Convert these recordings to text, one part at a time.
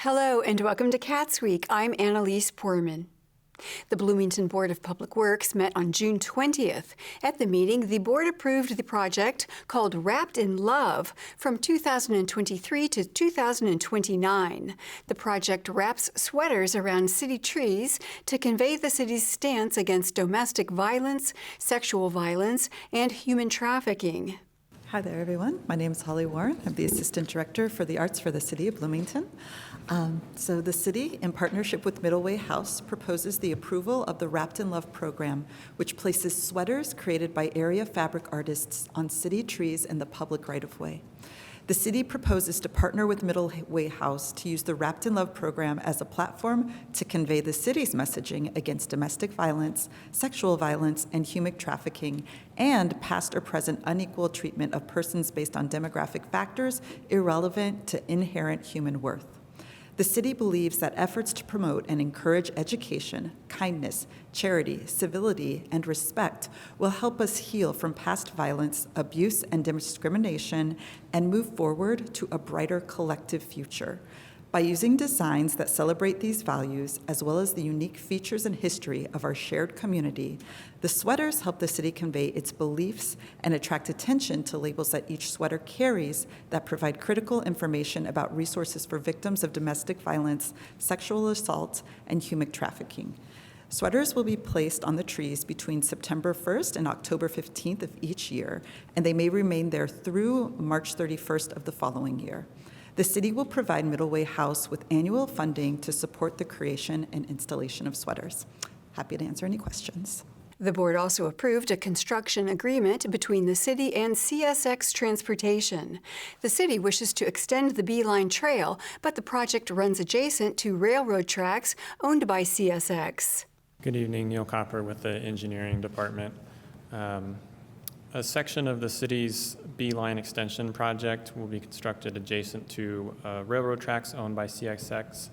Hello and welcome to CATSweek. I'm Annalise Poorman. The Bloomington Board of Public Works met on June 20th. At the meeting, the board approved the project called Wrapped in Love from 2023 to 2029. The project wraps sweaters around city trees to convey the city's stance against domestic violence, sexual violence, and human trafficking. Hi there, everyone. My name is Holly Warren. I'm the Assistant Director for the Arts for the City of Bloomington. So the city, in partnership with Middleway House, proposes the approval of the Wrapped in Love program, which places sweaters created by area fabric artists on city trees in the public right-of-way. The city proposes to partner with Middleway House to use the Wrapped in Love program as a platform to convey the city's messaging against domestic violence, sexual violence, and human trafficking, and past or present unequal treatment of persons based on demographic factors irrelevant to inherent human worth. The city believes that efforts to promote and encourage education, kindness, charity, civility, and respect will help us heal from past violence, abuse, and discrimination and move forward to a brighter collective future. By using designs that celebrate these values, as well as the unique features and history of our shared community, the sweaters help the city convey its beliefs and attract attention to labels that each sweater carries that provide critical information about resources for victims of domestic violence, sexual assault, and human trafficking. Sweaters will be placed on the trees between September 1st and October 15th of each year, and they may remain there through March 31st of the following year. The city will provide Middleway House with annual funding to support the creation and installation of sweaters. Happy to answer any questions. The board also approved a construction agreement between the city and CSX Transportation. The city wishes to extend the Beeline Trail, but the project runs adjacent to railroad tracks owned by CSX. Good evening, Neil Copper with the engineering department. A section of the city's Beeline extension project will be constructed adjacent to railroad tracks owned by CSX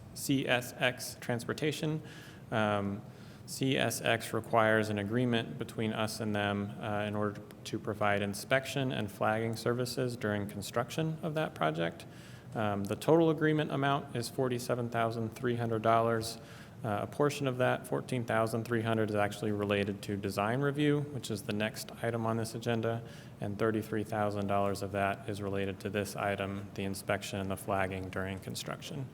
Transportation. CSX requires an agreement between us and them in order to provide inspection and flagging services during construction of that project. The total agreement amount is $47,300. A portion of that, $14,300, is actually related to design review, which is the next item on this agenda, and $33,000 of that is related to this item, the inspection and the flagging during construction.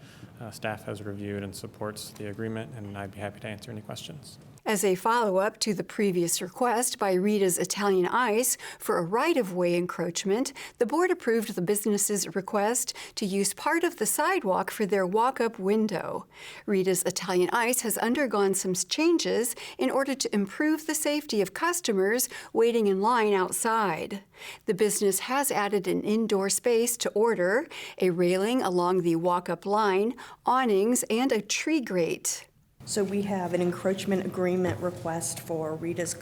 Staff has reviewed and supports the agreement, and I'd be happy to answer any questions. As a follow-up to the previous request by Rita's Italian Ice for a right-of-way encroachment, the board approved the business's request to use part of the sidewalk for their walk-up window. Rita's Italian Ice has undergone some changes in order to improve the safety of customers waiting in line outside. The business has added an indoor space to order, a railing along the walk-up line, awnings, and a tree grate. So we have an encroachment agreement request for Rita's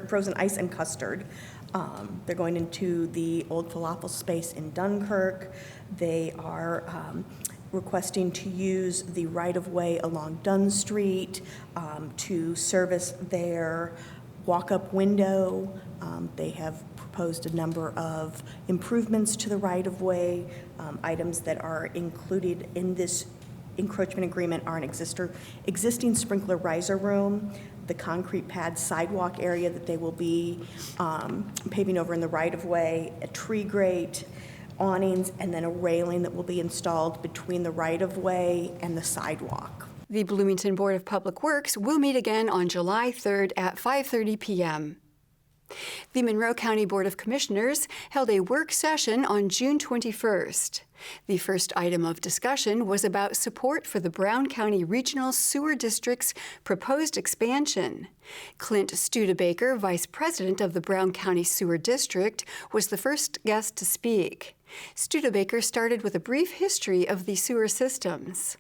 frozen ice and custard. They're going into the old falafel space in Dunkirk. They are requesting to use the right-of-way along Dunn Street to service their walk-up window. They have proposed a number of improvements to the right-of-way. Items that are included in this encroachment agreement are an existing sprinkler riser room, the concrete pad sidewalk area that they will be paving over in the right-of-way, a tree grate, awnings, and then a railing that will be installed between the right-of-way and the sidewalk. The Bloomington Board of Public Works will meet again on July 3rd at 5:30 p.m. The Monroe County Board of Commissioners held a work session on June 21st. The first item of discussion was about support for the Brown County Regional Sewer District's proposed expansion. Clint Studebaker, Vice President of the Brown County Sewer District, was the first guest to speak. Studebaker started with a brief history of the sewer systems.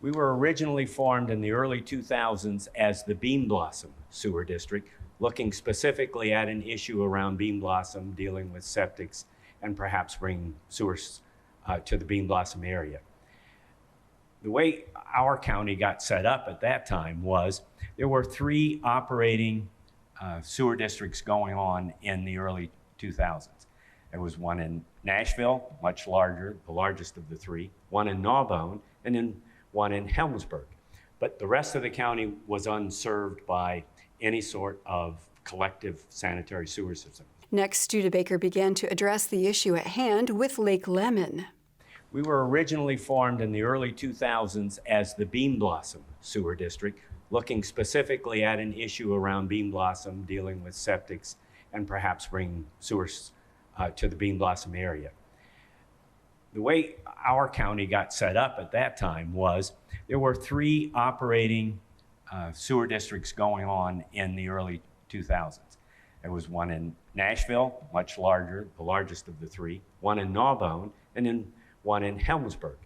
We were originally formed in the early 2000s as the Bean Blossom Sewer District, looking specifically at an issue around Bean Blossom, dealing with septics, and perhaps bringing sewers to the Bean Blossom area. The way our county got set up at that time was there were 3 operating sewer districts going on in the early 2000s. There was one in Nashville, much larger, the largest of the 3, one in Gnawbone, and then one in Helmsburg. But the rest of the county was unserved by any sort of collective sanitary sewer system. Next, Studebaker began to address the issue at hand with Lake Lemon. We were originally formed in the early 2000s as the Bean Blossom Sewer District, looking specifically at an issue around Bean Blossom, dealing with septics, and perhaps bringing sewers to the Bean Blossom area. The way our county got set up at that time was there were 3 operating sewer districts going on in the early 2000s. There was one in Nashville, much larger, the largest of the 3, one in Gnawbone, and then one in Helmsburg.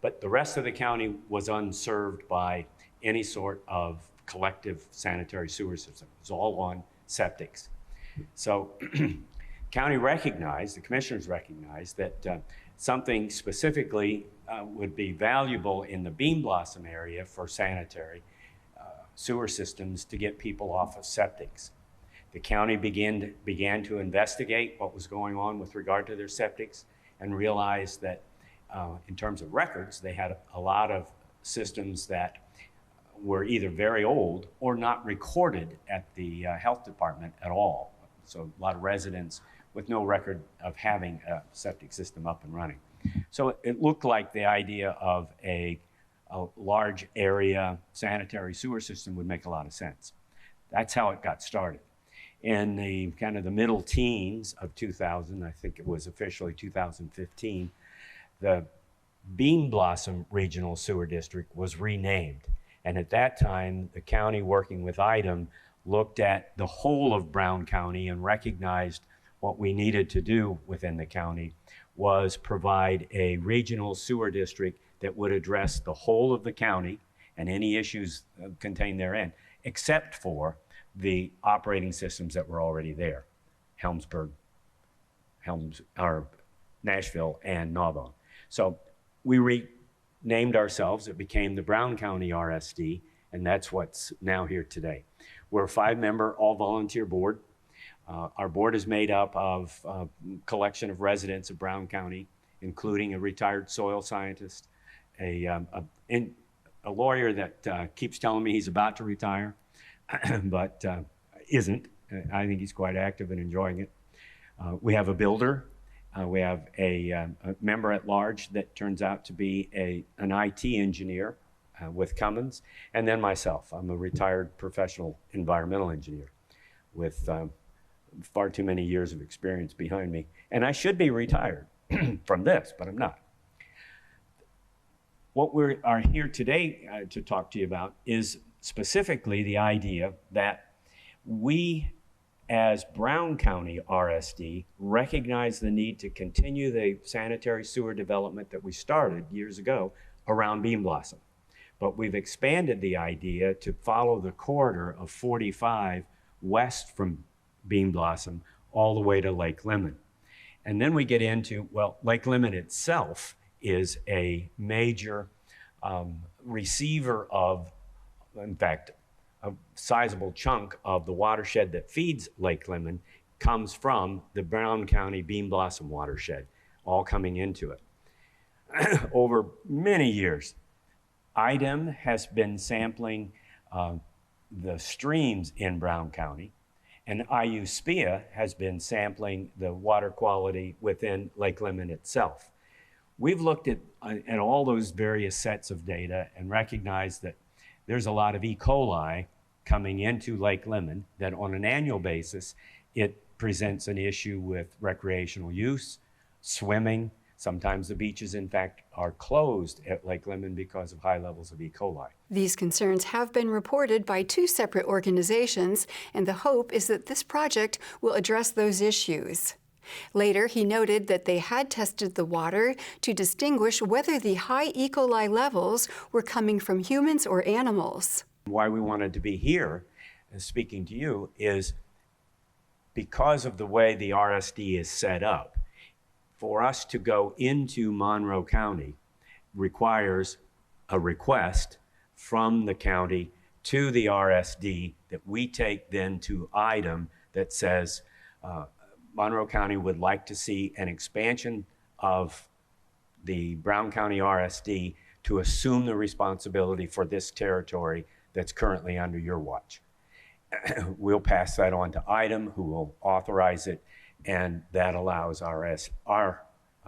But the rest of the county was unserved by any sort of collective sanitary sewer system. It was all on septics. So county recognized, the commissioners recognized that something specifically would be valuable in the Bean Blossom area for sanitary sewer systems to get people off of septics. The county began to investigate what was going on with regard to their septics and realized that in terms of records, they had a lot of systems that were either very old or not recorded at the health department at all. So a lot of residents with no record of having a septic system up and running. So it looked like the idea of a large area sanitary sewer system would make a lot of sense. That's how it got started. In the kind of the middle teens of 2000, I think it was officially 2015, the Bean Blossom Regional Sewer District was renamed. And at that time, the county, working with IDEM, looked at the whole of Brown County and recognized what we needed to do within the county was provide a regional sewer district that would address the whole of the county and any issues contained therein, except for the operating systems that were already there, Helmsburg, Nashville, and Gnawbone. So we renamed ourselves. It became the Brown County RSD, and that's what's now here today. We're a 5-member, all-volunteer board. Our board is made up of a collection of residents of Brown County, including a retired soil scientist, a lawyer that keeps telling me he's about to retire, but isn't. I think he's quite active and enjoying it. We have a builder. We have a member at large that turns out to be an IT engineer with Cummins, and then myself. I'm a retired professional environmental engineer with far too many years of experience behind me. And I should be retired from this, but I'm not. What we are here today to talk to you about is specifically the idea that we, as Brown County RSD, recognize the need to continue the sanitary sewer development that we started years ago around Bean Blossom. But we've expanded the idea to follow the corridor of 45 west from Bean Blossom all the way to Lake Lemon. And then we get into, well, Lake Lemon itself is a major receiver of, in fact, a sizable chunk of the watershed that feeds Lake Lemon comes from the Brown County Bean Blossom watershed, all coming into it. Over many years, IDEM has been sampling the streams in Brown County, and IU-SPIA has been sampling the water quality within Lake Lemon itself. We've looked at all those various sets of data and recognized that there's a lot of E. coli coming into Lake Lemon, that on an annual basis, it presents an issue with recreational use, swimming. Sometimes the beaches, in fact, are closed at Lake Lemon because of high levels of E. coli. These concerns have been reported by 2 separate organizations, and the hope is that this project will address those issues. Later, he noted that they had tested the water to distinguish whether the high E. coli levels were coming from humans or animals. Why we wanted to be here and speaking to you is because of the way the RSD is set up. For us to go into Monroe County requires a request from the county to the RSD that we take then to IDEM that says Monroe County would like to see an expansion of the Brown County RSD to assume the responsibility for this territory that's currently under your watch. We'll pass that on to IDEM, who will authorize it, and that allows our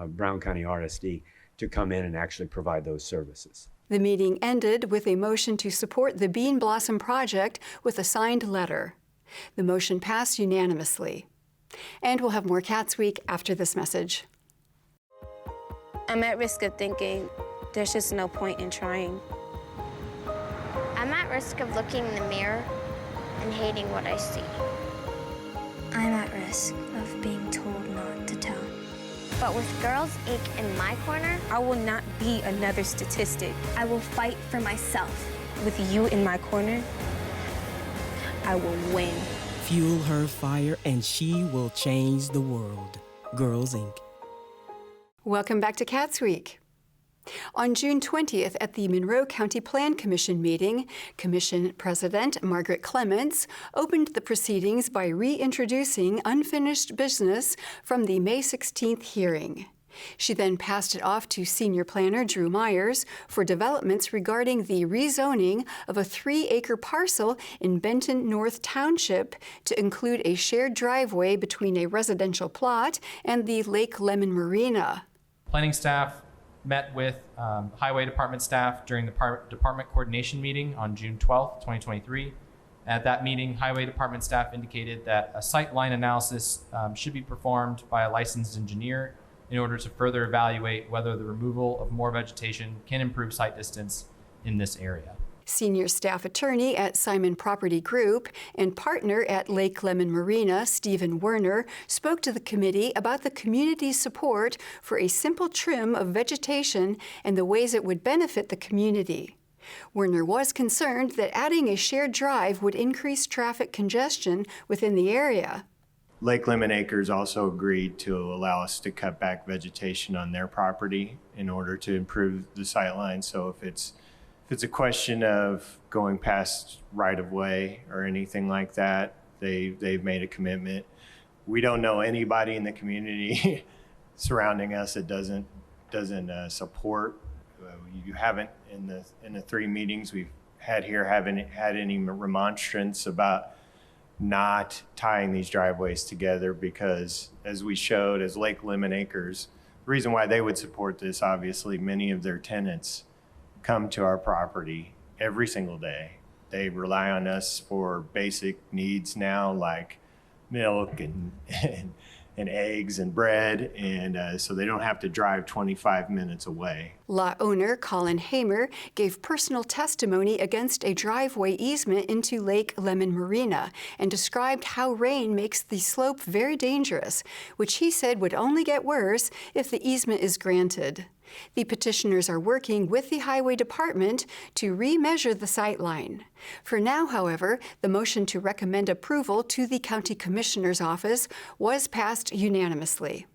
Brown County RSD to come in and actually provide those services. The meeting ended with a motion to support the Bean Blossom project with a signed letter. The motion passed unanimously. And we'll have more CATSweek after this message. I'm at risk of thinking there's just no point in trying. I'm at risk of looking in the mirror and hating what I see. I'm at risk of being told not to tell. But with Girls Inc. in my corner, I will not be another statistic. I will fight for myself. With you in my corner, I will win. Fuel her fire and she will change the world. Girls Inc. Welcome back to CATSweek. On June 20th at the Monroe County Plan Commission meeting, Commission President Margaret Clements opened the proceedings by reintroducing unfinished business from the May 16th hearing. She then passed it off to Senior Planner Drew Myers for developments regarding the rezoning of a 3-acre parcel in Benton North Township to include a shared driveway between a residential plot and the Lake Lemon Marina. Planning staff met with Highway Department staff during the department coordination meeting on June 12th, 2023. At that meeting, Highway Department staff indicated that a sight line analysis should be performed by a licensed engineer in order to further evaluate whether the removal of more vegetation can improve sight distance in this area. Senior staff attorney at Simon Property Group and partner at Lake Lemon Marina, Stephen Werner, spoke to the committee about the community's support for a simple trim of vegetation and the ways it would benefit the community. Werner was concerned that adding a shared drive would increase traffic congestion within the area. Lake Lemon Acres also agreed to allow us to cut back vegetation on their property in order to improve the sightline. So if it's a question of going past right-of-way or anything like that, they've made a commitment. We don't know anybody in the community surrounding us that doesn't support. You haven't in the 3 meetings we've had here haven't had any remonstrance about not tying these driveways together, because as we showed as Lake Lemon Acres, the reason why they would support this, obviously many of their tenants come to our property every single day. They rely on us for basic needs now, like milk and eggs and bread, and so they don't have to drive 25 minutes away. Lot owner Colin Hamer gave personal testimony against a driveway easement into Lake Lemon Marina and described how rain makes the slope very dangerous, which he said would only get worse if the easement is granted. The petitioners are working with the Highway Department to remeasure the sightline. For now, however, the motion to recommend approval to the County Commissioner's Office was passed unanimously.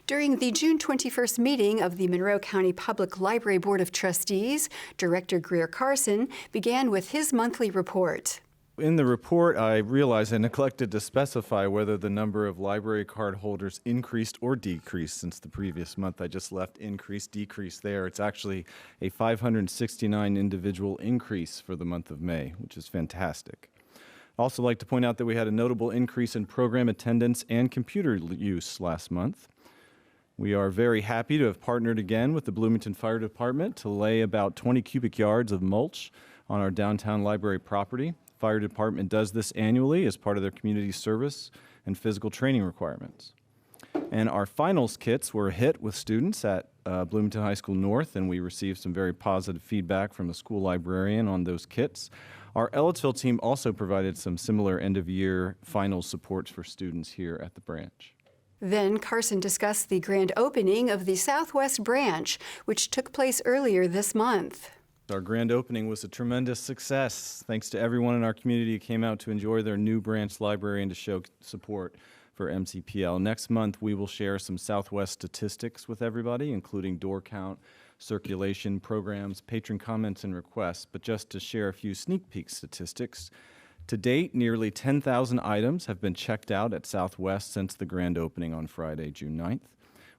During the June 21st meeting of the Monroe County Public Library Board of Trustees, Director Greer Carson began with his monthly report. In the report, I realized I neglected to specify whether the number of library card holders increased or decreased since the previous month. I just left increase, decrease there. It's actually a 569 individual increase for the month of May, which is fantastic. I'd also like to point out that we had a notable increase in program attendance and computer use last month. We are very happy to have partnered again with the Bloomington Fire Department to lay about 20 cubic yards of mulch on our downtown library property. Fire Department does this annually as part of their community service and physical training requirements. And our finals kits were a hit with students at Bloomington High School North, and we received some very positive feedback from the school librarian on those kits. Our Ellettsville team also provided some similar end-of-year finals supports for students here at the branch. Then Carson discussed the grand opening of the Southwest branch, which took place earlier this month. Our grand opening was a tremendous success. Thanks to everyone in our community who came out to enjoy their new branch library and to show support for MCPL. Next month, we will share some Southwest statistics with everybody, including door count, circulation, programs, patron comments, and requests. But just to share a few sneak peek statistics, to date, nearly 10,000 items have been checked out at Southwest since the grand opening on Friday, June 9th.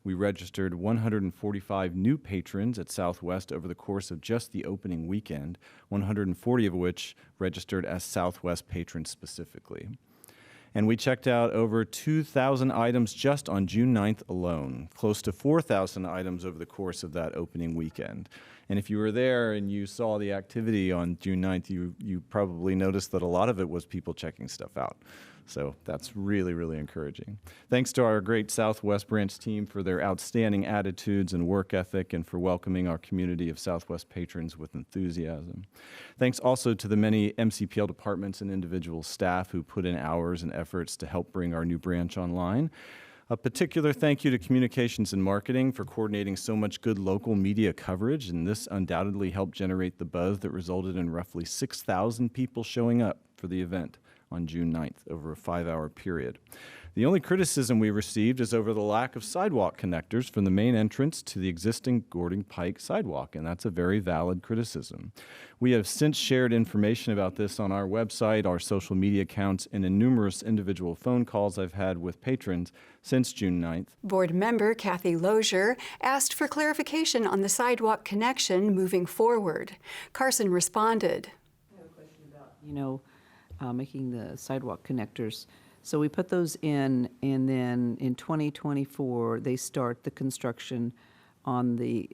We registered 145 new patrons at Southwest over the course of just the opening weekend, 140 of which registered as Southwest patrons specifically. And we checked out over 2,000 items just on June 9th alone, close to 4,000 items over the course of that opening weekend. And if you were there and you saw the activity on June 9th, you probably noticed that a lot of it was people checking stuff out. So that's really, really encouraging. Thanks to our great Southwest branch team for their outstanding attitudes and work ethic and for welcoming our community of Southwest patrons with enthusiasm. Thanks also to the many MCPL departments and individual staff who put in hours and efforts to help bring our new branch online. A particular thank you to Communications and Marketing for coordinating so much good local media coverage, and this undoubtedly helped generate the buzz that resulted in roughly 6,000 people showing up for the event on June 9th over a 5-hour period. The only criticism we received is over the lack of sidewalk connectors from the main entrance to the existing Gordon Pike sidewalk, and that's a very valid criticism. We have since shared information about this on our website, our social media accounts, and in numerous individual phone calls I've had with patrons since June 9th. Board member Kathy Lozier asked for clarification on the sidewalk connection moving forward. Carson responded. I have a question about, making the sidewalk connectors. So we put those in, and then in 2024, they start the construction on the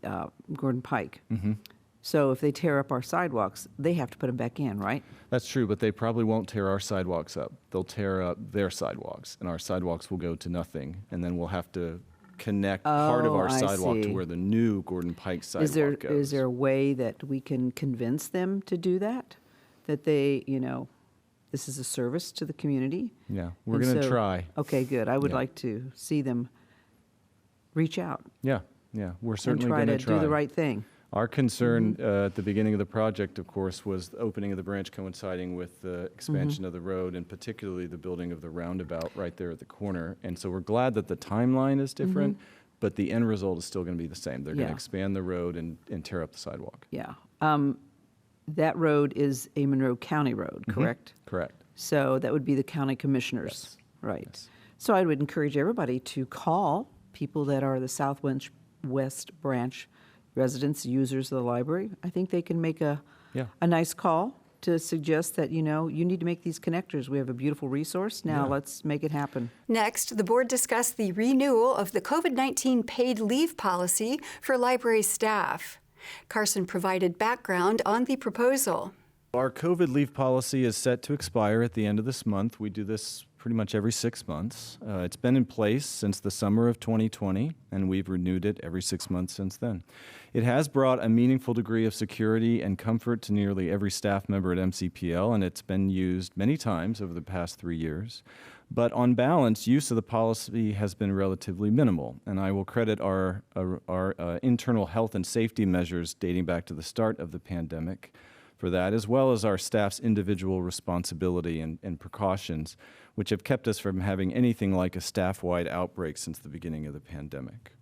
Gordon Pike. Mm-hmm. So if they tear up our sidewalks, they have to put them back in, right? That's true, but they probably won't tear our sidewalks up. They'll tear up their sidewalks, and our sidewalks will go to nothing, and then we'll have to connect part of our sidewalk to where the new Gordon Pike sidewalk goes. Is there a way that we can convince them to do that? That they, this is a service to the community? Yeah, we're going to try. Okay, good. I would like to see them reach out. Yeah, we're certainly going to try. And try to do the right thing. Our concern at the beginning of the project, of course, was the opening of the branch coinciding with the expansion of the road, and particularly the building of the roundabout right there at the corner. And so we're glad that the timeline is different, but the end result is still going to be the same. They're going to expand the road and tear up the sidewalk. Yeah. That road is a Monroe County road, correct? Correct. So that would be the county commissioners, right? Yes. So I would encourage everybody to call people that are the Southwest branch residents, users of the library. I think they can make a nice call to suggest that, you need to make these connectors. We have a beautiful resource. Now let's make it happen. Next, the board discussed the renewal of the COVID-19 paid leave policy for library staff. Carson provided background on the proposal. Our COVID leave policy is set to expire at the end of this month. We do this pretty much every 6 months. It's been in place since the summer of 2020, and we've renewed it every 6 months since then. It has brought a meaningful degree of security and comfort to nearly every staff member at MCPL, and it's been used many times over the past 3 years. But on balance, use of the policy has been relatively minimal, and I will credit our internal health and safety measures dating back to the start of the pandemic for that, as well as our staff's individual responsibility and precautions, which have kept us from having anything like a staff-wide outbreak since the beginning of the pandemic.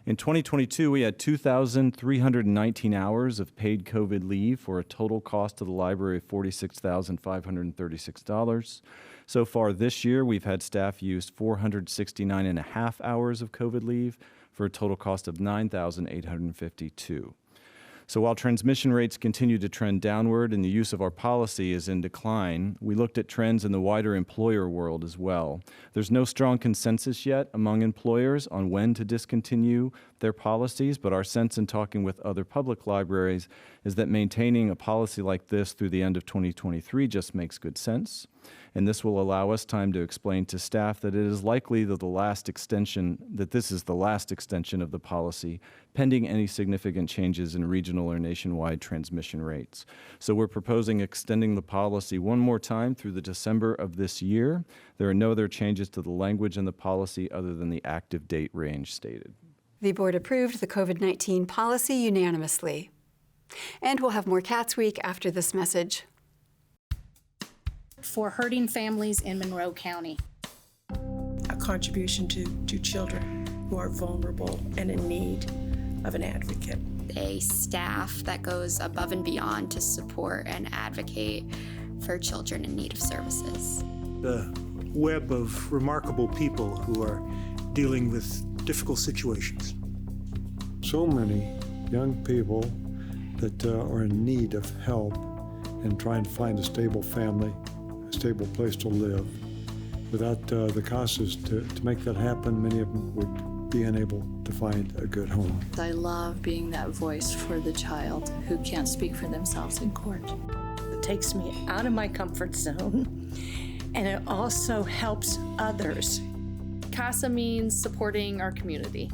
In 2022, we had 2,319 hours of paid COVID leave for a total cost to the library of $46,536. So far this year, we've had staff use 469 and a half hours of COVID leave for a total cost of $9,852. So while transmission rates continue to trend downward and the use of our policy is in decline, we looked at trends in the wider employer world as well. There's no strong consensus yet among employers on when to discontinue their policies, but our sense in talking with other public libraries is that maintaining a policy like this through the end of 2023 just makes good sense. And this will allow us time to explain to staff that it is likely that this is the last extension of the policy, pending any significant changes in regional or nationwide transmission rates. So we're proposing extending the policy one more time through the December of this year. There are no other changes to the language in the policy other than the active date range stated. The board approved the COVID-19 policy unanimously. And we'll have more CATSweek after this message. For hurting families in Monroe County. A contribution to children who are vulnerable and in need of an advocate. A staff that goes above and beyond to support and advocate for children in need of services. The web of remarkable people who are dealing with difficult situations. So many young people that are in need of help and trying to find a stable family, a stable place to live. Without the CASAs to make that happen, many of them would be unable to find a good home. I love being that voice for the child who can't speak for themselves in court. It takes me out of my comfort zone, and it also helps others. CASA means supporting our community.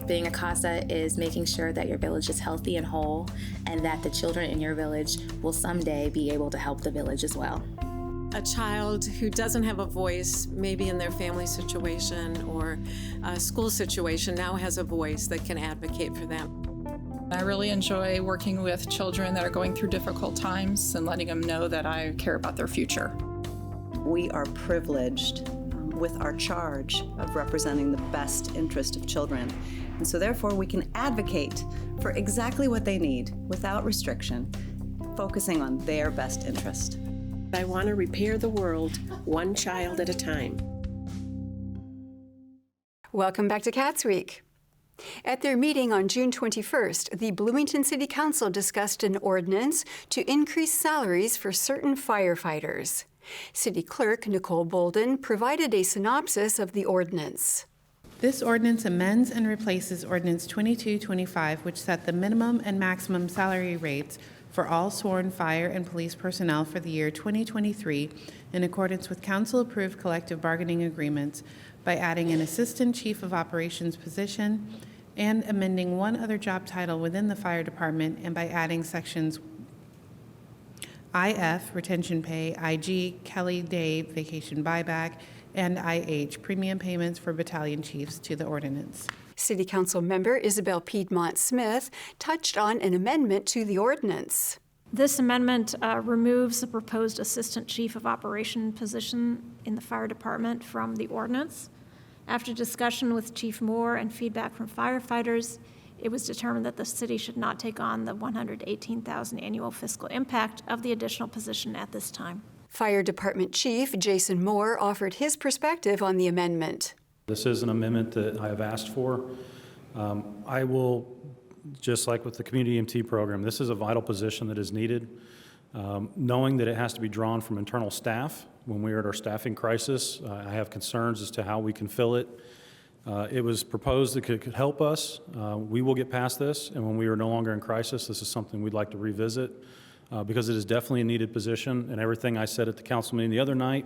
Being a CASA is making sure that your village is healthy and whole, and that the children in your village will someday be able to help the village as well. A child who doesn't have a voice, maybe in their family situation or a school situation, now has a voice that can advocate for them. I really enjoy working with children that are going through difficult times and letting them know that I care about their future. We are privileged with our charge of representing the best interest of children. And so therefore we can advocate for exactly what they need without restriction, focusing on their best interest. I want to repair the world one child at a time. Welcome back to CATSweek. At their meeting on June 21st, the Bloomington City Council discussed an ordinance to increase salaries for certain firefighters. City Clerk Nicole Bolden provided a synopsis of the ordinance. This ordinance amends and replaces Ordinance 2225, which set the minimum and maximum salary rates for all sworn fire and police personnel for the year 2023 in accordance with council-approved collective bargaining agreements by adding an Assistant Chief of Operations position and amending one other job title within the fire department, and by adding sections IF, retention pay, IG, Kelly Day, vacation buyback, and IH, premium payments for battalion chiefs to the ordinance. City Council member Isabel Piedmont Smith touched on an amendment to the ordinance. This amendment removes the proposed Assistant Chief of Operation position in the fire department from the ordinance. After discussion with Chief Moore and feedback from firefighters, it was determined that the city should not take on the $118,000 annual fiscal impact of the additional position at this time. Fire Department Chief Jason Moore offered his perspective on the amendment. This is an amendment that I have asked for. I will, just like with the community EMT program, this is a vital position that is needed. Knowing that it has to be drawn from internal staff when we are at our staffing crisis, I have concerns as to how we can fill it. It was proposed that it could help us. We will get past this, and when we are no longer in crisis, this is something we'd like to revisit because it is definitely a needed position, and everything I said at the council meeting the other night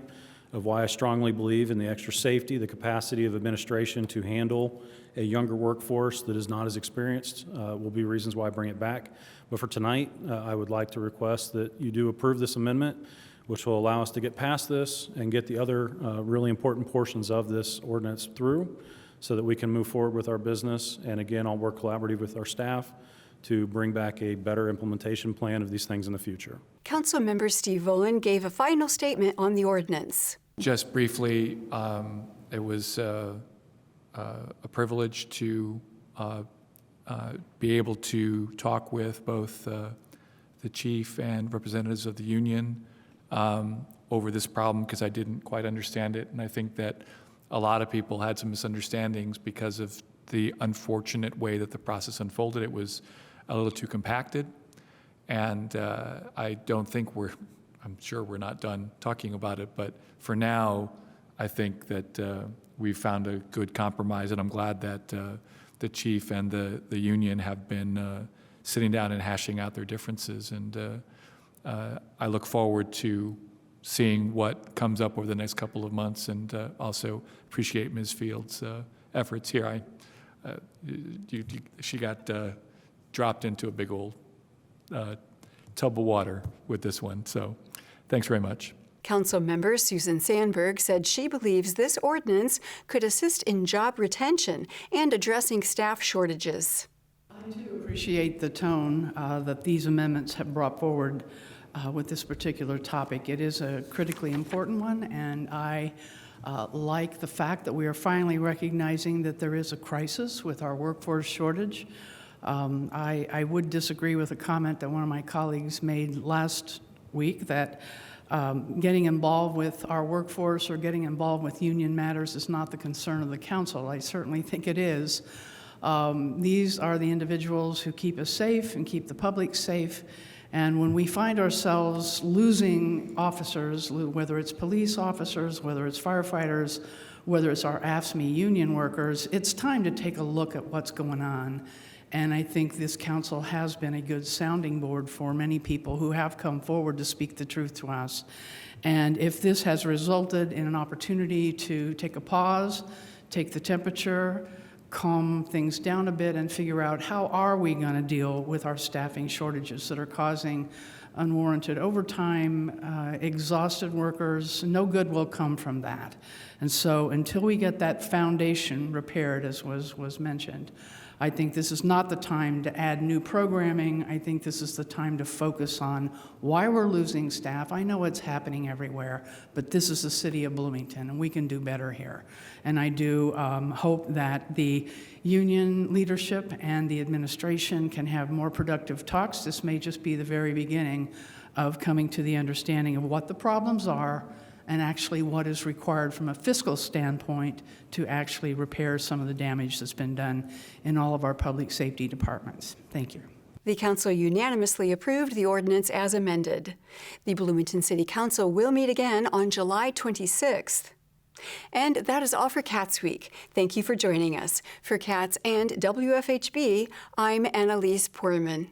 of why I strongly believe in the extra safety, the capacity of administration to handle a younger workforce that is not as experienced will be reasons why I bring it back. But for tonight, I would like to request that you do approve this amendment, which will allow us to get past this and get the other really important portions of this ordinance through so that we can move forward with our business. And again, I'll work collaboratively with our staff to bring back a better implementation plan of these things in the future. Council member Steve Volan gave a final statement on the ordinance. Just briefly, it was a privilege to be able to talk with both the chief and representatives of the union over this problem because I didn't quite understand it. And I think that a lot of people had some misunderstandings because of the unfortunate way that the process unfolded. It was a little too compacted. And I don't think I'm sure we're not done talking about it, but for now, I think that we've found a good compromise, and I'm glad that the chief and the union have been sitting down and hashing out their differences. And I look forward to seeing what comes up over the next couple of months, and also appreciate Ms. Field's efforts here. She got dropped into a big old tub of water with this one, so thanks very much. Council member Susan Sandberg said she believes this ordinance could assist in job retention and addressing staff shortages. I do appreciate the tone that these amendments have brought forward with this particular topic. It is a critically important one, and I like the fact that we are finally recognizing that there is a crisis with our workforce shortage. I would disagree with a comment that one of my colleagues made last week that getting involved with our workforce or getting involved with union matters is not the concern of the council. I certainly think it is. These are the individuals who keep us safe and keep the public safe. And when we find ourselves losing officers, whether it's police officers, whether it's firefighters, whether it's our AFSCME union workers, it's time to take a look at what's going on. And I think this council has been a good sounding board for many people who have come forward to speak the truth to us. And if this has resulted in an opportunity to take a pause, take the temperature, calm things down a bit, and figure out how are we going to deal with our staffing shortages that are causing unwarranted overtime, exhausted workers, no good will come from that. And so until we get that foundation repaired, as was mentioned, I think this is not the time to add new programming. I think this is the time to focus on why we're losing staff. I know it's happening everywhere, but this is the city of Bloomington, and we can do better here. And I do hope that the union leadership and the administration can have more productive talks. This may just be the very beginning of coming to the understanding of what the problems are and actually what is required from a fiscal standpoint to actually repair some of the damage that's been done in all of our public safety departments. Thank you. The council unanimously approved the ordinance as amended. The Bloomington City Council will meet again on July 26th. And that is all for Cats Week. Thank you for joining us. For Cats and WFHB, I'm Annalise Poorman.